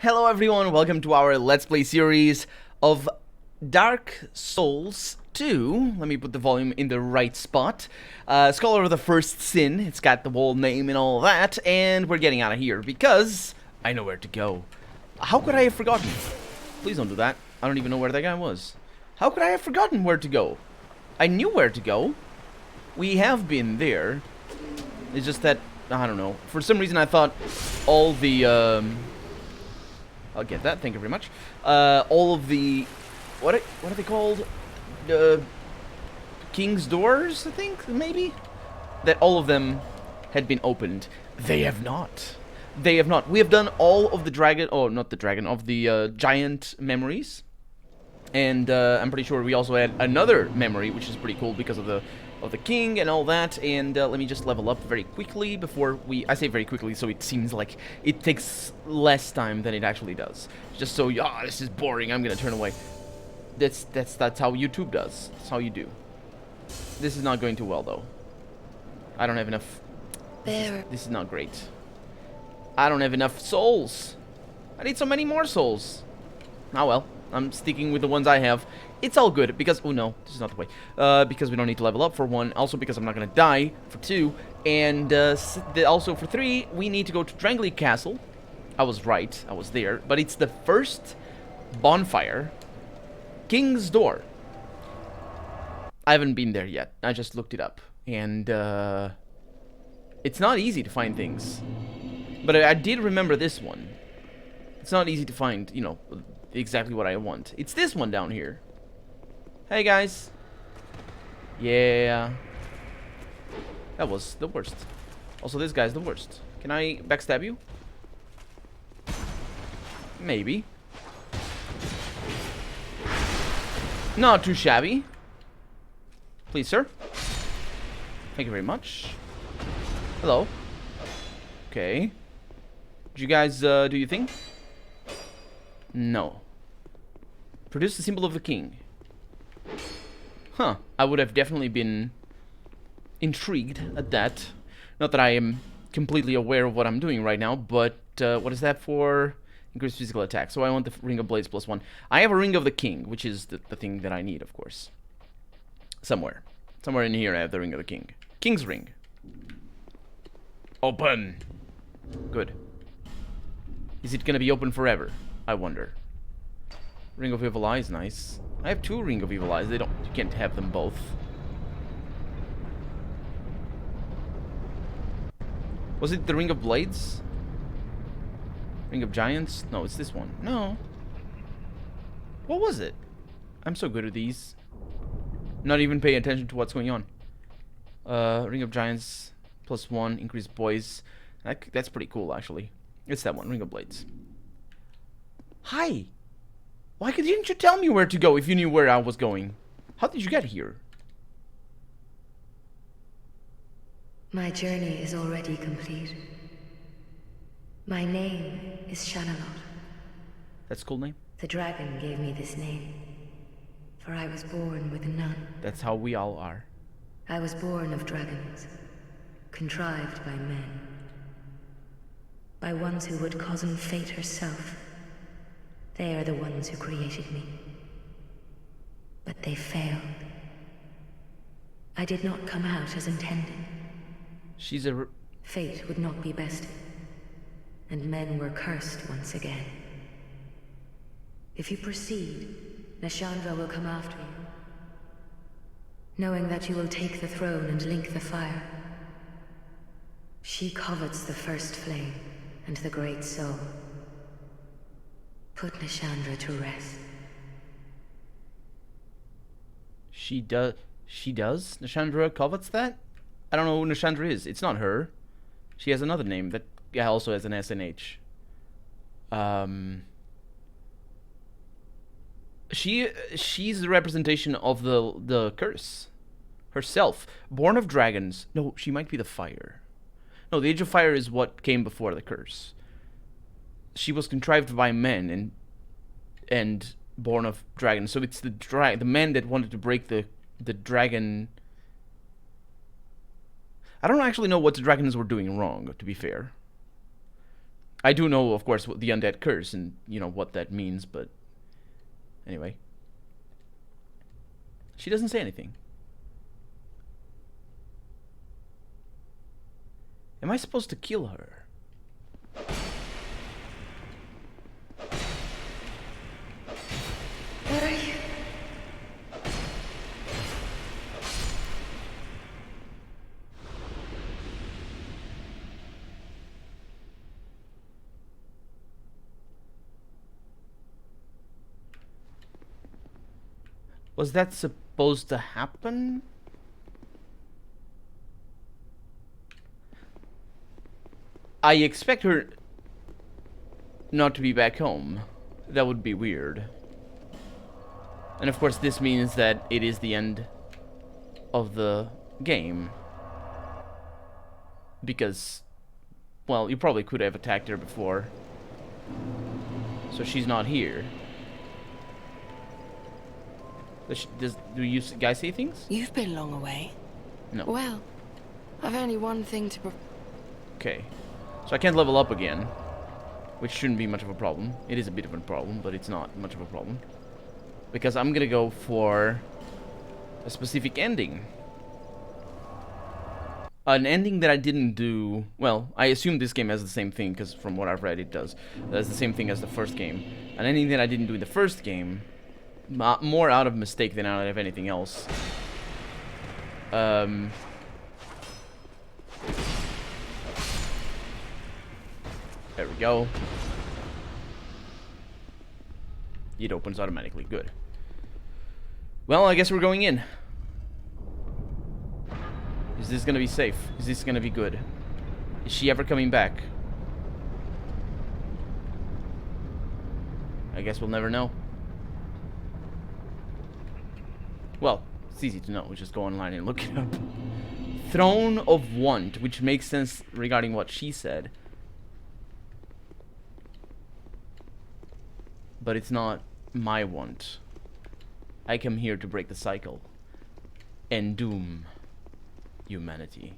Hello everyone, welcome to our Let's Play series of Dark Souls 2. Let me put the volume in the right spot. Scholar of the First Sin, it's got the whole name and all that, and we're getting out of here because I know where to go. How could I have forgotten? Please don't do that. I don't even know where that guy was. How could I have forgotten where to go? I knew where to go. We have been there. It's just that, I don't know. For some reason I thought all the, I'll get that, thank you very much. All of the... What are they called? King's Doors, I think, maybe? That all of them had been opened. They have not. They have not. We have done all of the dragon... Oh, not the dragon. Of the giant memories. And I'm pretty sure we also had another memory, which is pretty cool because of the king and all that. And let me just level up very quickly before we... I say very quickly so it seems like it takes less time than it actually does. Just so, this is boring, I'm gonna turn away. That's how YouTube does. That's how you do. This is not going too well, though. I don't have enough... This is not great. I don't have enough souls. I need so many more souls. Ah, well. I'm sticking with the ones I have. It's all good, because... Oh, no. This is not the way. Because we don't need to level up, for one. Also, because I'm not going to die, for two. And also, for three, we need to go to Drangleic Castle. I was right. I was there. But it's the first bonfire. King's Door. I haven't been there yet. I just looked it up. And, it's not easy to find things. But I did remember this one. It's not easy to find, you know... exactly what I want. It's this one down here. Hey guys. Yeah. That was the worst. Also, this guy's the worst. Can I backstab you? Maybe. Not too shabby. Please, sir. Thank you very much. Hello. Okay. Did you guys do your thing? No. Produce the symbol of the king. Huh. I would have definitely been intrigued at that. Not that I am completely aware of what I'm doing right now, but what is that for? Increased physical attack. So I want the Ring of Blades +1. I have a Ring of the King, which is the thing that I need, of course. Somewhere. Somewhere in here I have the Ring of the King. King's Ring. Open. Good. Is it gonna be open forever? I wonder. Ring of Evil Eyes, nice. I have two Ring of Evil Eyes. You can't have them both. Was it the Ring of Blades? Ring of Giants? No, it's this one. No. What was it? I'm so good at these. Not even paying attention to what's going on. Ring of Giants +1, increased poise. That's pretty cool, actually. It's that one, Ring of Blades. Hi! Why didn't you tell me where to go if you knew where I was going? How did you get here? My journey is already complete. My name is Shanalot. That's a cool name. The dragon gave me this name, for I was born with none. That's how we all are. I was born of dragons, contrived by men. By ones who would cozen fate herself. They are the ones who created me. But they failed. I did not come out as intended. She's a... Fate would not be bested. And men were cursed once again. If you proceed, Nashandra will come after you. Knowing that you will take the throne and link the fire. She covets the first flame and the great soul. Put Nashandra to rest. She does? Nashandra covets that? I don't know who Nashandra is. It's not her. She has another name that also has an SNH. She's the representation of the curse herself. Born of dragons. No, she might be the fire. No, the Age of Fire is what came before the curse. She was contrived by men and born of dragons. So it's the men that wanted to break the dragon. I don't actually know what the dragons were doing wrong, to be fair. I do know, of course, what the undead curse and, you know, what that means, but anyway. She doesn't say anything. Am I supposed to kill her? What are you? Was that supposed to happen? I expect her not to be back home. That would be weird. And of course this means that it is the end of the game. Because, well, you probably could have attacked her before. So she's not here. Do you guys see things? You've been long away. No. Well, I've only one thing to Okay. So I can't level up again. Which shouldn't be much of a problem. It is a bit of a problem, but it's not much of a problem. Because I'm gonna go for a specific ending. An ending that I didn't do... Well, I assume this game has the same thing, because from what I've read it does. That's the same thing as the first game. An ending that I didn't do in the first game, more out of mistake than out of anything else. There we go. It opens automatically. Good. Well, I guess we're going in. Is this gonna be safe? Is this gonna be good? Is she ever coming back? I guess we'll never know. Well, it's easy to know. We just go online and look it up. Throne of Want, which makes sense regarding what she said. But it's not my want. I come here to break the cycle and doom humanity.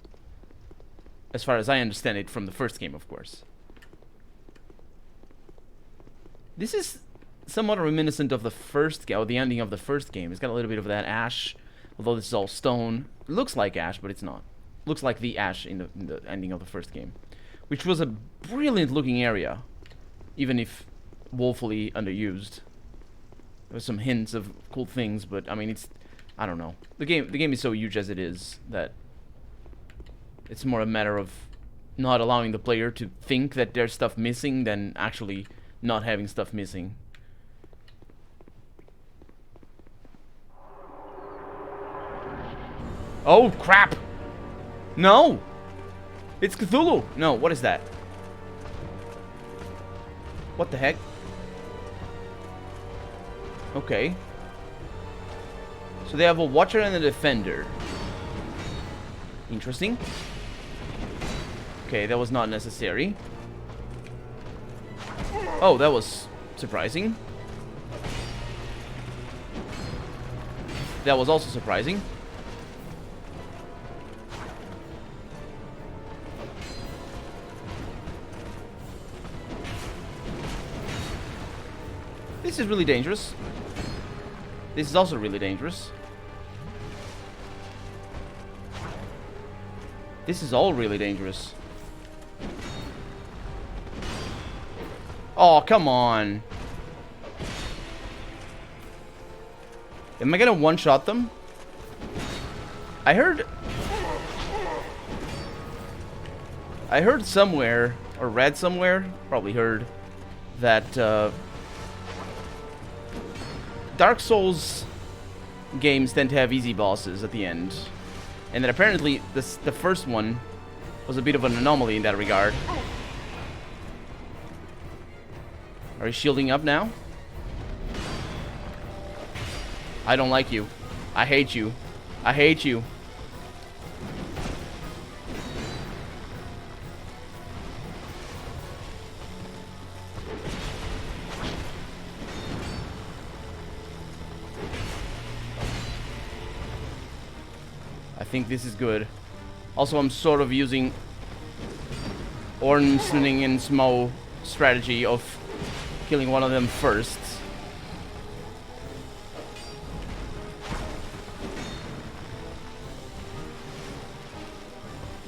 As far as I understand it from the first game, of course. This is somewhat reminiscent of the first game, or the ending of the first game. It's got a little bit of that ash, although this is all stone. It looks like ash, but it's not. It looks like the ash in the ending of the first game, which was a brilliant looking area, even if woefully underused. There was some hints of cool things, but I mean, it's, I don't know. The game is so huge as it is that it's more a matter of not allowing the player to think that there's stuff missing than actually not having stuff missing. Oh crap! No! It's Cthulhu! No, what is that? What the heck? Okay. So they have a Watcher and a Defender. Interesting. Okay, that was not necessary. Oh, that was surprising. That was also surprising. This is really dangerous. This is also really dangerous. This is all really dangerous. Oh, come on. Am I gonna one-shot them? I heard somewhere, or read somewhere, probably heard, that Dark Souls games tend to have easy bosses at the end. And that apparently the first one was a bit of an anomaly in that regard. Are you shielding up now? I don't like you. I hate you. I hate you. I think this is good. Also, I'm sort of using Ornstein and Smo strategy of killing one of them first.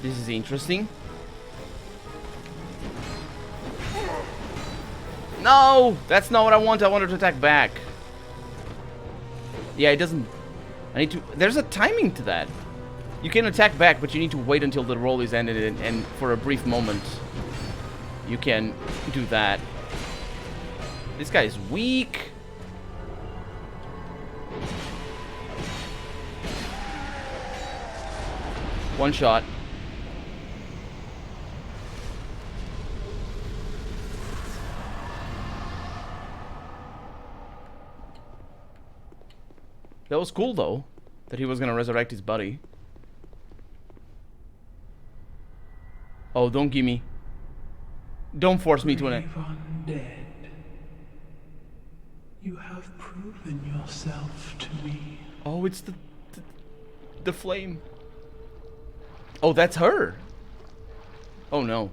This is interesting. No! That's not what I want. I wanted to attack back. Yeah, it doesn't... I need to... There's a timing to that. You can attack back, but you need to wait until the roll is ended, and for a brief moment, you can do that. This guy is weak. One shot. That was cool, though, that he was gonna resurrect his buddy. Oh, don't give me. Don't force me to an... Undead. You have proven yourself to me. Oh, it's the flame. Oh, that's her. Oh, no.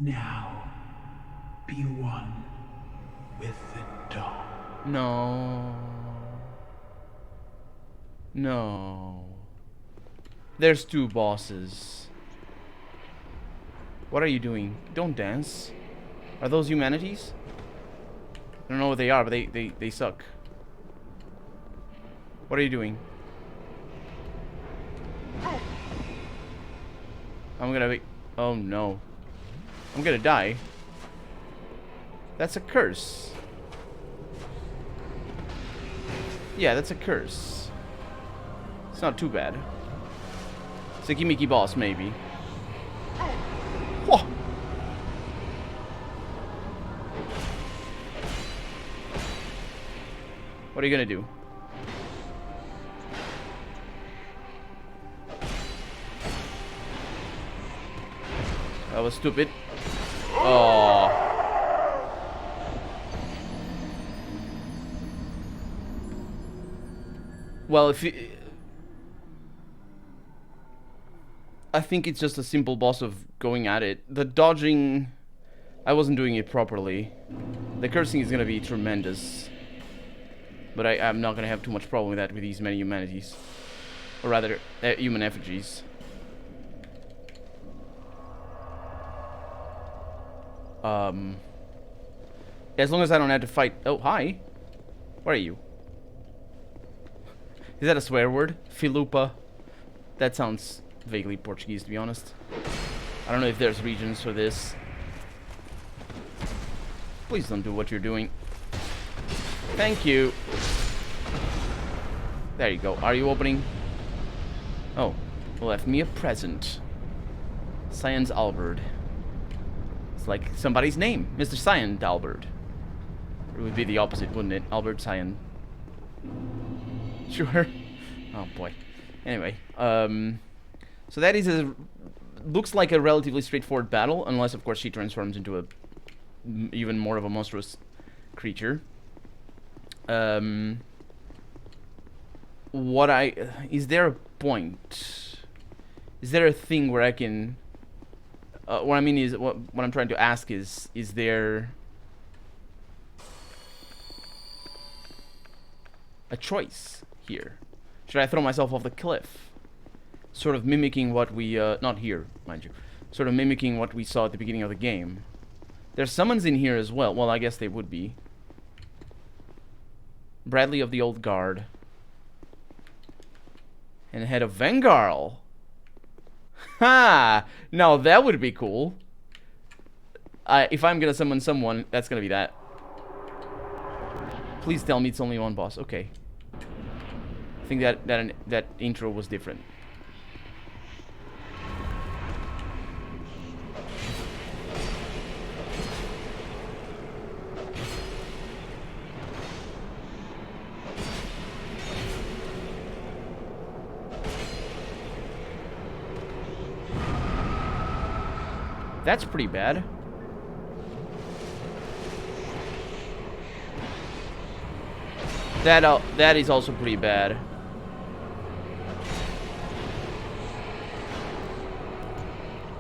Now, be one with the dawn. No. No. There's two bosses. What are you doing? Don't dance. Are those humanities? I don't know what they are, but they suck. What are you doing? I'm gonna be... Oh no. I'm gonna die. That's a curse. Yeah, that's a curse. It's not too bad. Sekimiki boss, maybe. Whoa! What are you gonna do? That was stupid. Oh. Well, if you... I think it's just a simple boss of going at it. The dodging... I wasn't doing it properly. The cursing is gonna be tremendous. But I'm not gonna have too much problem with that with these many humanities. Or rather, human effigies. As long as I don't have to fight... Oh, hi. What are you? Is that a swear word? Filupa? That sounds vaguely Portuguese, to be honest. I don't know if there's regions for this. Please don't do what you're doing. Thank you. There you go. Are you opening? Oh. Left me a present. Science Albert. It's like somebody's name. Mr. Cyan Albert. It would be the opposite, wouldn't it? Albert Cyan. Sure. Oh boy. Anyway, so that is a... Looks like a relatively straightforward battle, unless of course she transforms into a... even more of a monstrous creature. Is there a point? Is there a thing where I can... what I mean is, what I'm trying to ask is there a choice here? Should I throw myself off the cliff? Sort of mimicking what we, not here, mind you. Sort of mimicking what we saw at the beginning of the game. There's summons in here as well. Well, I guess they would be. Bradley of the Old Guard. And head of Vengarl. Ha! Now that would be cool. If I'm gonna summon someone, that's gonna be that. Please tell me it's only one boss. Okay. I think that intro was different. That's pretty bad. That is also pretty bad.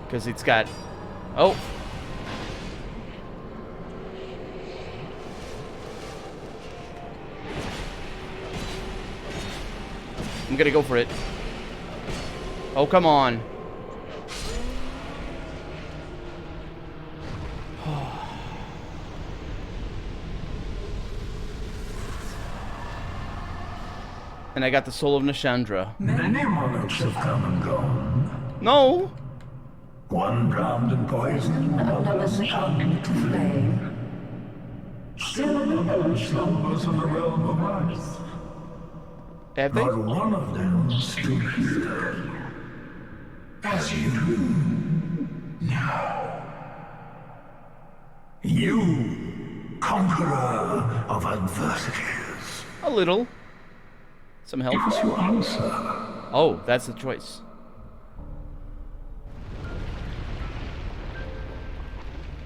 Because it's got... Oh! I'm gonna go for it. Oh, come on. And I got the soul of Nashandra. Many monarchs have come and gone. No! One drowned in poison, another succumbed to flame. Still another slumbers in the realm of ice. Have they? Not one of them stood here. As you do now. You, conqueror of adversities. A little. Some help. Give us your answer. Oh, that's the choice.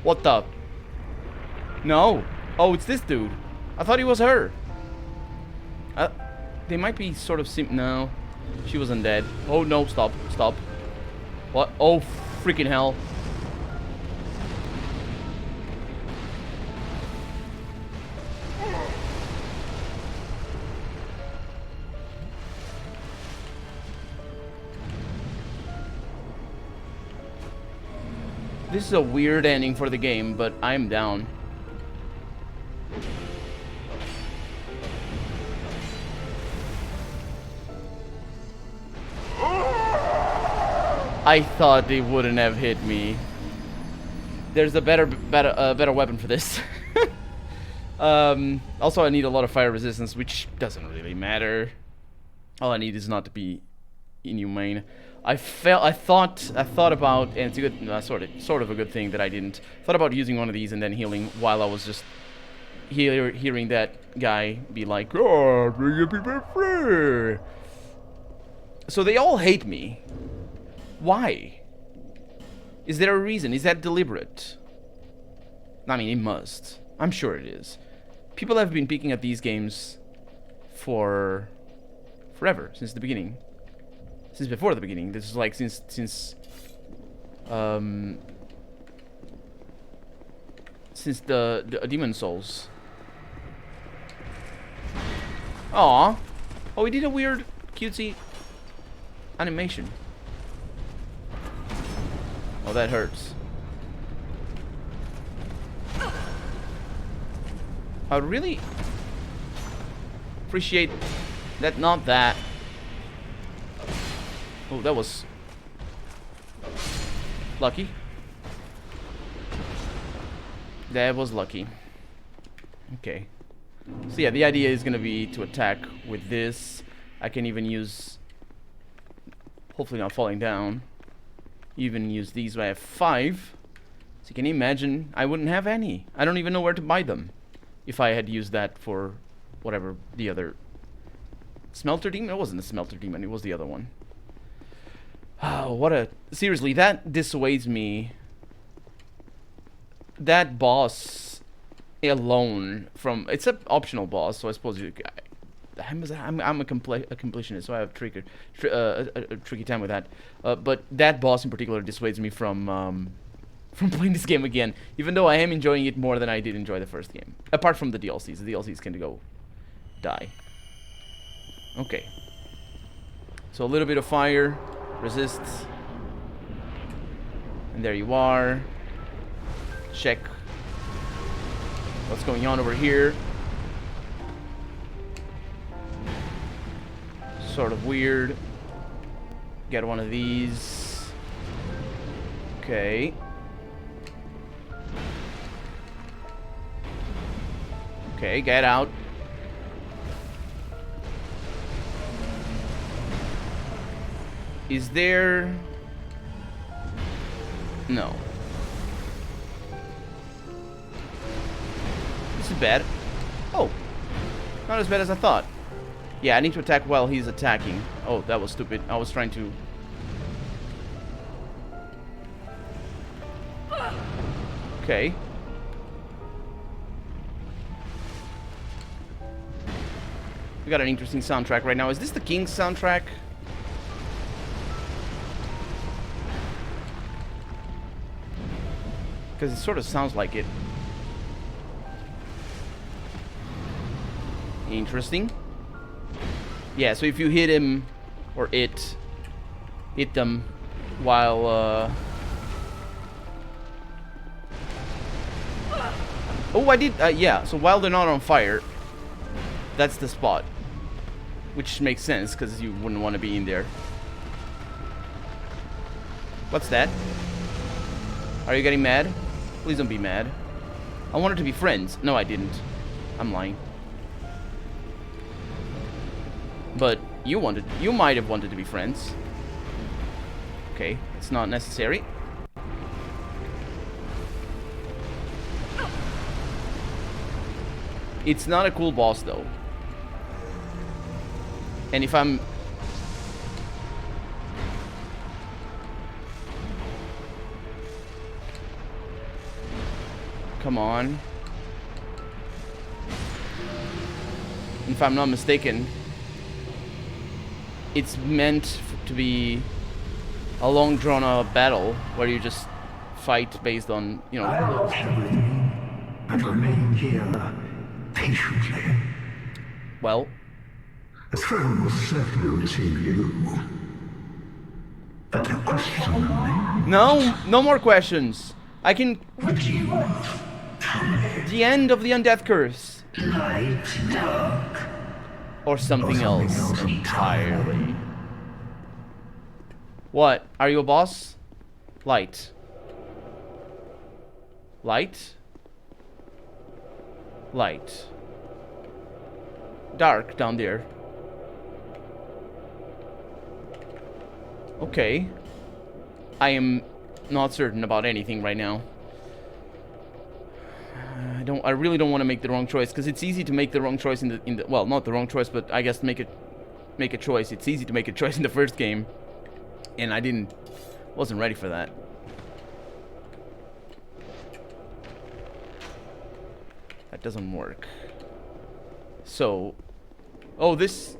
What the? No. Oh, it's this dude. I thought he was her. They might be sort of no. She wasn't dead. Oh, no. Stop. Stop. What? Oh, freaking hell. This is a weird ending for the game, but I'm down. I thought they wouldn't have hit me. There's a better weapon for this. Also, I need a lot of fire resistance, which doesn't really matter. All I need is not to be inhumane. I thought about, and it's a good, sort of a good thing that I didn't. Thought about using one of these and then healing while I was just hearing that guy be like, "Oh, bring people free." So they all hate me. Why? Is there a reason? Is that deliberate? I mean, it must. I'm sure it is. People have been picking at these games for forever, since the beginning. Since before the beginning. This is like since the Demon Souls. Aw. Oh, we did a weird, cutesy animation. Oh, that hurts. I would really appreciate that, not that. Oh, that was lucky. That was lucky. Okay. So yeah, the idea is gonna be to attack with this. I can even use, hopefully not falling down, even use these. I have 5. So can you imagine? I wouldn't have any. I don't even know where to buy them if I had used that for whatever the other Smelter Demon. It wasn't a Smelter Demon. It was the other one. Oh, what a... Seriously, that dissuades me. That boss alone from... It's an optional boss, so I suppose you... I'm a completionist, so I have a tricky time with that. But that boss in particular dissuades me from playing this game again, even though I am enjoying it more than I did enjoy the first game. Apart from the DLCs. The DLCs can go die. Okay. So a little bit of fire. Resists. And there you are. Check what's going on over here. Sort of weird. Get one of these. Okay. Okay, get out. Is there... No. This is bad. Oh. Not as bad as I thought. Yeah, I need to attack while he's attacking. Oh, that was stupid. I was trying to... Okay. We got an interesting soundtrack right now. Is this the King's soundtrack? Because it sort of sounds like it. Interesting. Yeah, so if you hit him, or it, hit them while, Oh, I did, yeah, so while they're not on fire, that's the spot. Which makes sense, because you wouldn't want to be in there. What's that? Are you getting mad? Please don't be mad. I wanted to be friends. No, I didn't. I'm lying. But you might have wanted to be friends. Okay, it's not necessary. It's not a cool boss though. And if I'm... Come on. If I'm not mistaken, it's meant to be a long drawn out battle where you just fight based on, you know... I lost everything and remain here patiently. Well... The throne will certainly receive you. But a question remains. No! No more questions! I can... What do you want? The end of the Undeath Curse. Light, dark, Or something else entirely. What? Are you a boss? Light. Light? Light. Dark down there. Okay. I am not certain about anything right now. I really don't want to make the wrong choice, because it's easy to make the wrong choice in the well, not the wrong choice, but I guess make a choice. It's easy to make a choice in the first game, and I wasn't ready for that. That doesn't work. So, oh, this...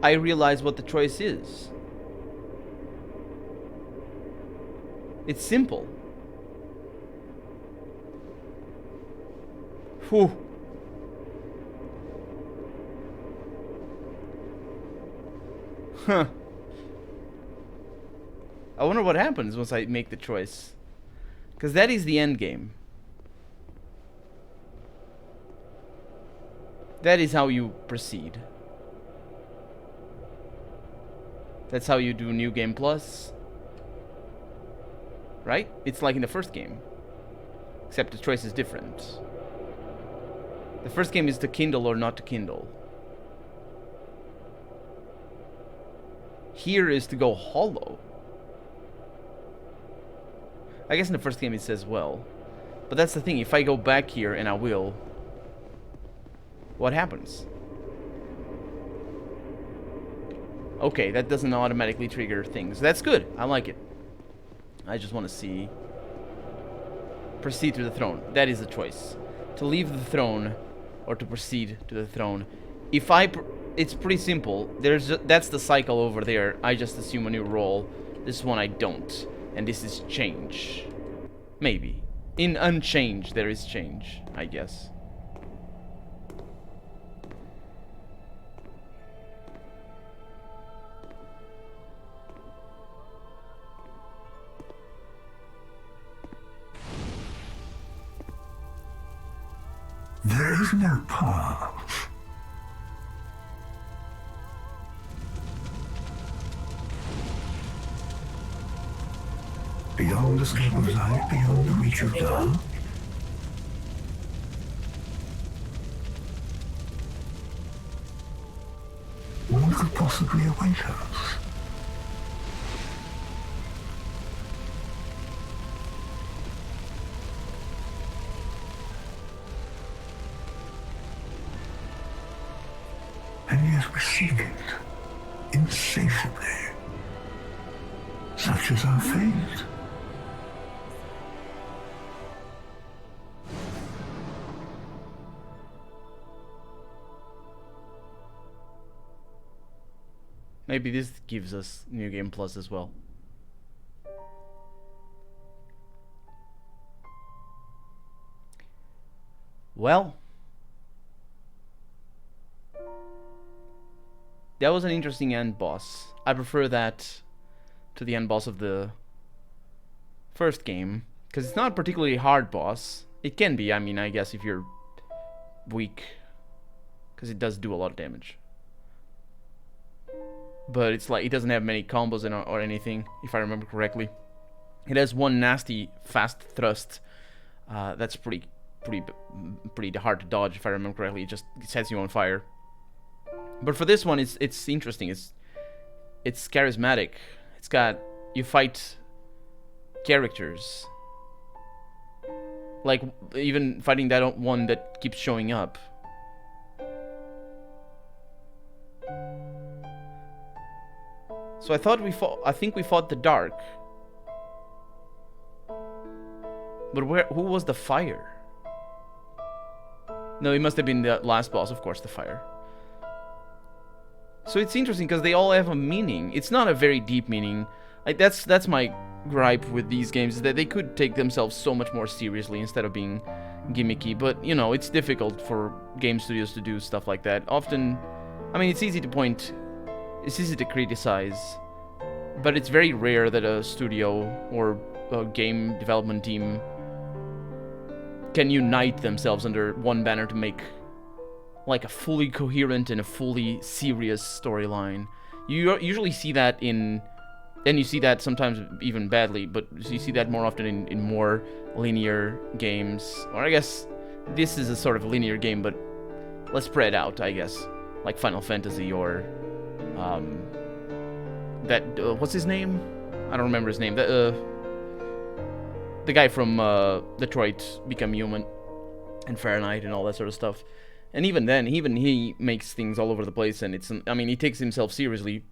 I realize what the choice is. It's simple. Whew. Huh. I wonder what happens once I make the choice. Because that is the end game. That is how you proceed. That's how you do New Game Plus. Right? It's like in the first game. Except the choice is different. The first game is to kindle or not to kindle. Here is to go hollow. I guess in the first game it says well. But that's the thing, if I go back here, and I will, what happens? Okay, that doesn't automatically trigger things. That's good. I like it. I just want to see... Proceed to the throne. That is the choice. To leave the throne or to proceed to the throne. If I... It's pretty simple. That's the cycle over there. I just assume a new role. This one I don't. And this is change. Maybe. In unchange, there is change, I guess. There is no path. Beyond the scope of light, beyond the reach of dark. What could possibly await us? as we seek it, insatiably. Such is our fate. Maybe this gives us New Game Plus as well. Well, that was an interesting end boss. I prefer that to the end boss of the first game, because it's not a particularly hard boss. It can be, I mean, I guess if you're weak, because it does do a lot of damage. But it's like, it doesn't have many combos or anything, if I remember correctly. It has one nasty fast thrust that's pretty hard to dodge, if I remember correctly. It sets you on fire. But for this one, it's interesting. It's charismatic. It's got, you fight characters, like even fighting that one that keeps showing up. So I think we fought the Dark. But who was the Fire? No, it must have been the last boss, of course, the Fire. So it's interesting because they all have a meaning. It's not a very deep meaning. Like that's my gripe with these games, is that they could take themselves so much more seriously instead of being gimmicky. But you know, it's difficult for game studios to do stuff like that. Often, I mean, it's easy to point, it's easy to criticize, but it's very rare that a studio or a game development team can unite themselves under one banner to make like a fully coherent and a fully serious storyline. You usually see that and you see that sometimes even badly, but you see that more often in more linear games. Or I guess this is a sort of linear game, but let's spread out, I guess. Like Final Fantasy or what's his name? I don't remember his name. The guy from Detroit Become Human and Fahrenheit and all that sort of stuff. And even then, he makes things all over the place, and I mean, he takes himself seriously,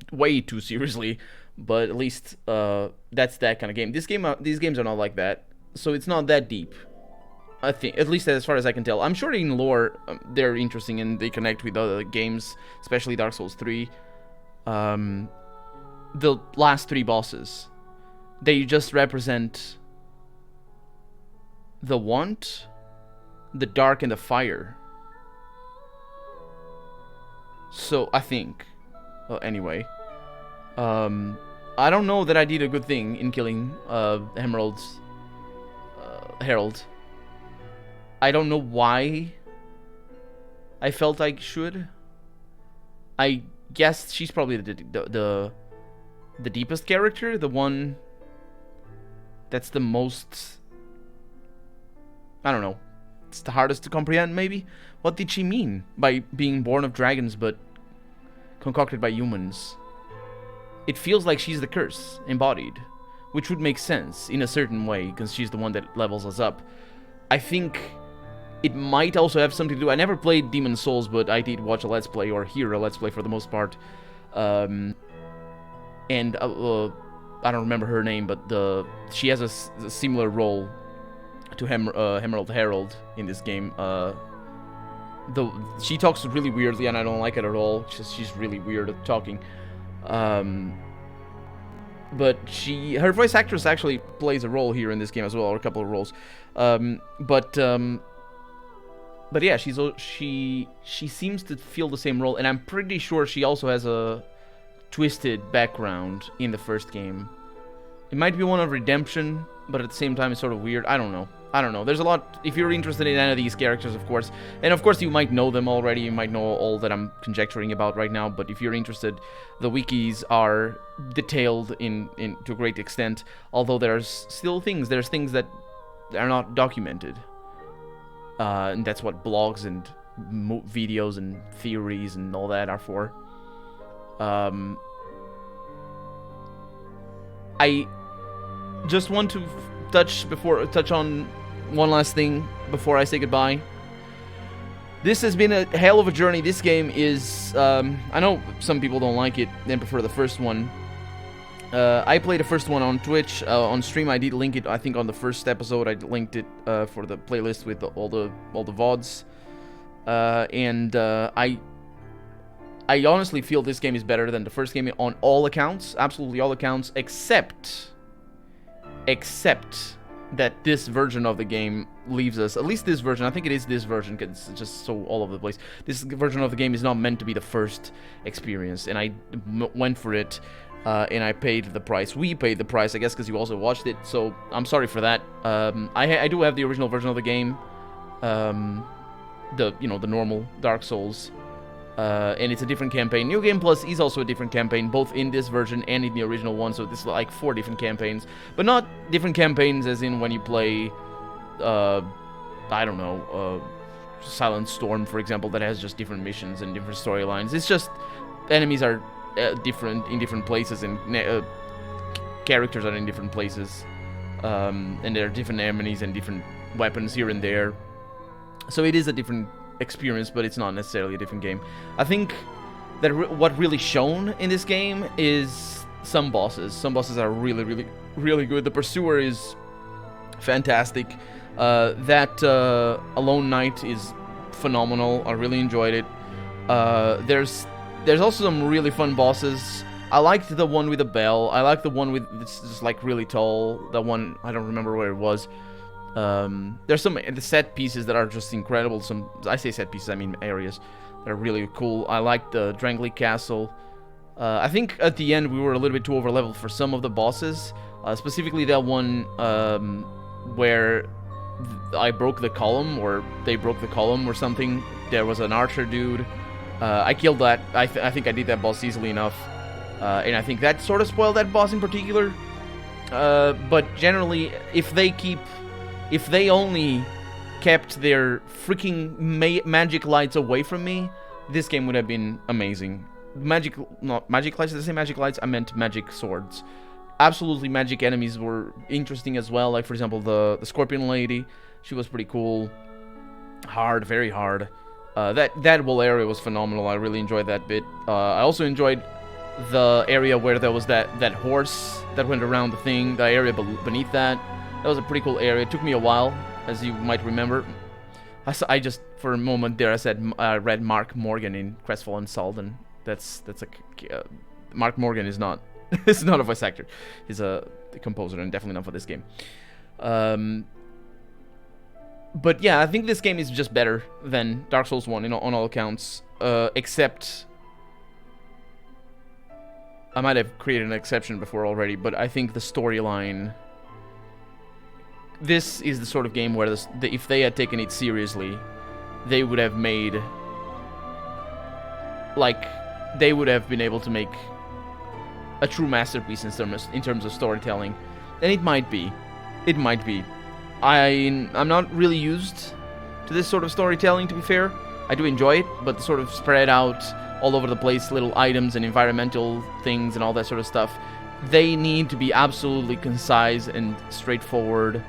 way too seriously, but at least that's that kind of game. These games are not like that, so it's not that deep, I think, at least as far as I can tell. I'm sure in lore, they're interesting and they connect with other games, especially Dark Souls 3. The last 3 bosses, they just represent the Want, the Dark, and the Fire. So, I think. Anyway. I don't know that I did a good thing in killing Emerald's Herald. I don't know why I felt I should. I guess she's probably the deepest character. The one that's the most... I don't know. It's the hardest to comprehend, maybe? What did she mean by being born of dragons but concocted by humans? It feels like she's the curse embodied, which would make sense in a certain way, because she's the one that levels us up. I think it might also have something to do... I never played Demon's Souls, but I did watch a Let's Play, or hear a Let's Play for the most part. And I don't remember her name, but she has a similar role to Emerald Herald in this game. She talks really weirdly, and I don't like it at all. She's really weird at talking. But her voice actress actually plays a role here in this game as well, or a couple of roles. But yeah, she seems to feel the same role, and I'm pretty sure she also has a twisted background in the first game. It might be one of redemption, but at the same time it's sort of weird. I don't know. There's a lot, if you're interested in any of these characters, of course. And of course you might know them already, you might know all that I'm conjecturing about right now, but if you're interested, the wikis are detailed to a great extent, although there's things that are not documented. And that's what blogs and videos and theories and all that are for. I just want to touch on one last thing before I say goodbye. This has been a hell of a journey. This game is, I know some people don't like it and prefer the first one. I played the first one on Twitch, on stream. I did link it, I think on the first episode, I linked it for the playlist with all the VODs. I honestly feel this game is better than the first game on all accounts, absolutely all accounts, except that this version of the game leaves us, at least this version, I think it is this version, because it's just so all over the place. This version of the game is not meant to be the first experience, and I went for it, and I paid the price. We paid the price, I guess, because you also watched it, so I'm sorry for that. I do have the original version of the game, the normal Dark Souls, and it's a different campaign. New Game Plus is also a different campaign, both in this version and in the original one, so this is like 4 different campaigns, but not different campaigns as in when you play, I don't know, Silent Storm, for example, that has just different missions and different storylines. It's just enemies are different in different places, and characters are in different places, and there are different enemies and different weapons here and there. So it is a different experience, but it's not necessarily a different game. I think that what really shown in this game is some bosses. Some bosses are really, really, really good. The Pursuer is fantastic. That Alone Knight is phenomenal. I really enjoyed it. There's also some really fun bosses. I liked the one with the bell. I like the one with it's just like really tall. That one, I don't remember where it was. There's some the set pieces that are just incredible. I say set pieces, I mean areas that are really cool. I like the Drangleic Castle. I think at the end we were a little bit too overleveled for some of the bosses, specifically that one where I broke the column, or they broke the column or something. There was an archer dude. I killed that. I think I did that boss easily enough, and I think that sort of spoiled that boss in particular. But generally, if they only kept their freaking magic lights away from me, this game would have been amazing. Not magic lights, did I say magic lights? I meant magic swords. Absolutely magic enemies were interesting as well, like for example the Scorpion Lady. She was pretty cool. Hard, very hard. That whole area was phenomenal. I really enjoyed that bit. I also enjoyed the area where there was that horse that went around the thing, the area beneath that. That was a pretty cool area. It took me a while, as you might remember. I just, for a moment there, I read Mark Morgan in Crestfallen Salden. That's a... Mark Morgan is not... is not a voice actor. He's a composer, and definitely not for this game. But yeah, I think this game is just better than Dark Souls 1 on all accounts. Except... I might have created an exception before already, but I think the storyline... This is the sort of game where if they had taken it seriously, they would have made... Like, they would have been able to make a true masterpiece in terms of storytelling. And it might be. It might be. I'm not really used to this sort of storytelling, to be fair. I do enjoy it, but the sort of spread out all over the place little items and environmental things and all that sort of stuff, they need to be absolutely concise and straightforward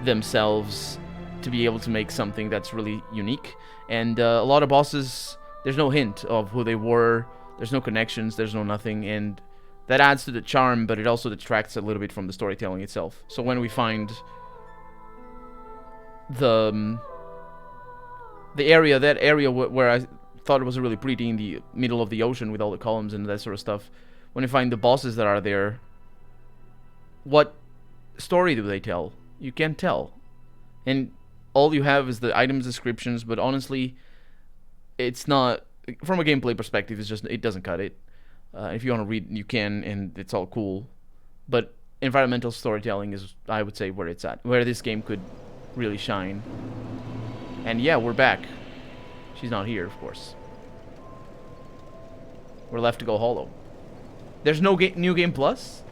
themselves to be able to make something that's really unique. And a lot of bosses, there's no hint of who they were, there's no connections, there's no nothing, and that adds to the charm, but it also detracts a little bit from the storytelling itself. So when we find the area, that area where I thought it was really pretty, in the middle of the ocean with all the columns and that sort of stuff, when you find the bosses that are there, what story do they tell? You can't tell. And all you have is the items descriptions, but honestly, it's not, from a gameplay perspective, it doesn't cut it. If you want to read, you can, and it's all cool. But environmental storytelling is, I would say, where it's at, where this game could really shine. And yeah, we're back. She's not here, of course. We're left to go hollow. There's no New Game Plus?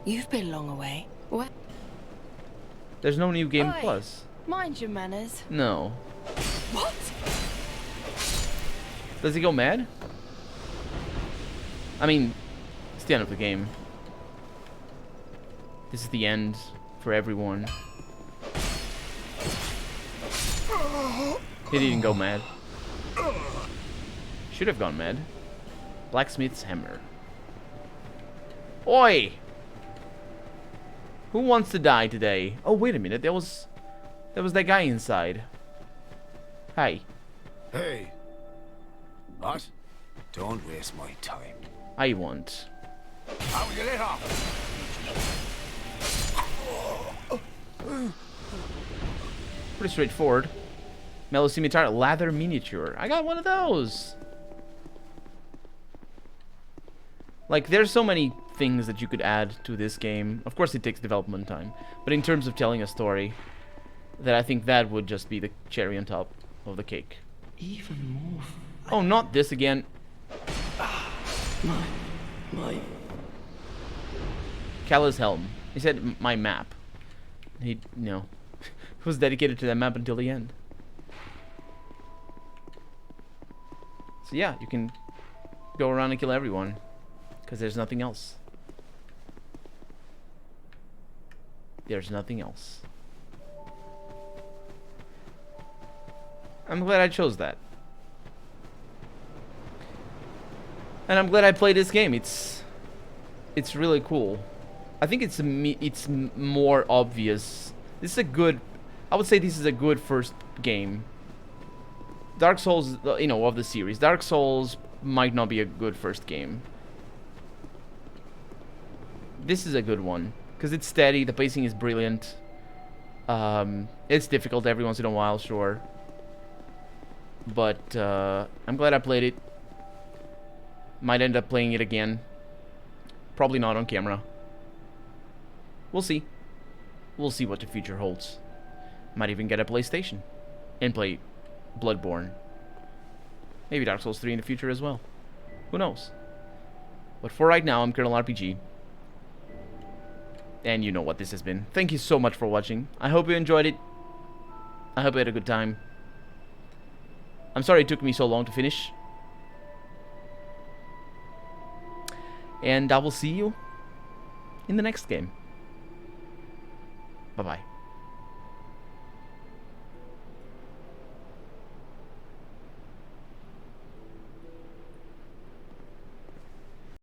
You've been long away. What? There's no New Game Oi, Plus. Mind your manners. No. What? Does he go mad? I mean, it's the end of the game. This is the end for everyone. He didn't go mad. Should have gone mad. Blacksmith's hammer. Oi! Who wants to die today? Oh, wait a minute. There was that guy inside. Hi. Hey. What? Don't waste my time. I want. How will you let off? Pretty straightforward. Mellow Scimitar Lather Miniature. I got one of those. Like, there's so many things that you could add to this game. Of course, it takes development time. But in terms of telling a story, that I think that would just be the cherry on top of the cake. Even more. Oh, not this again. My. Callous Helm. He said my map. He, was dedicated to that map until the end. So yeah, you can go around and kill everyone. Because there's nothing else. There's nothing else. I'm glad I chose that. And I'm glad I played this game. It's really cool. I think it's more obvious. This is a good... I would say this is a good first game. Dark Souls, of the series. Dark Souls might not be a good first game. This is a good one. Because it's steady, the pacing is brilliant. It's difficult every once in a while, sure. But I'm glad I played it. Might end up playing it again. Probably not on camera. We'll see. We'll see what the future holds. Might even get a PlayStation and play Bloodborne. Maybe Dark Souls 3 in the future as well. Who knows? But for right now, I'm Colonel RPG. And you know what this has been. Thank you so much for watching. I hope you enjoyed it. I hope you had a good time. I'm sorry it took me so long to finish. And I will see you in the next game. Bye-bye.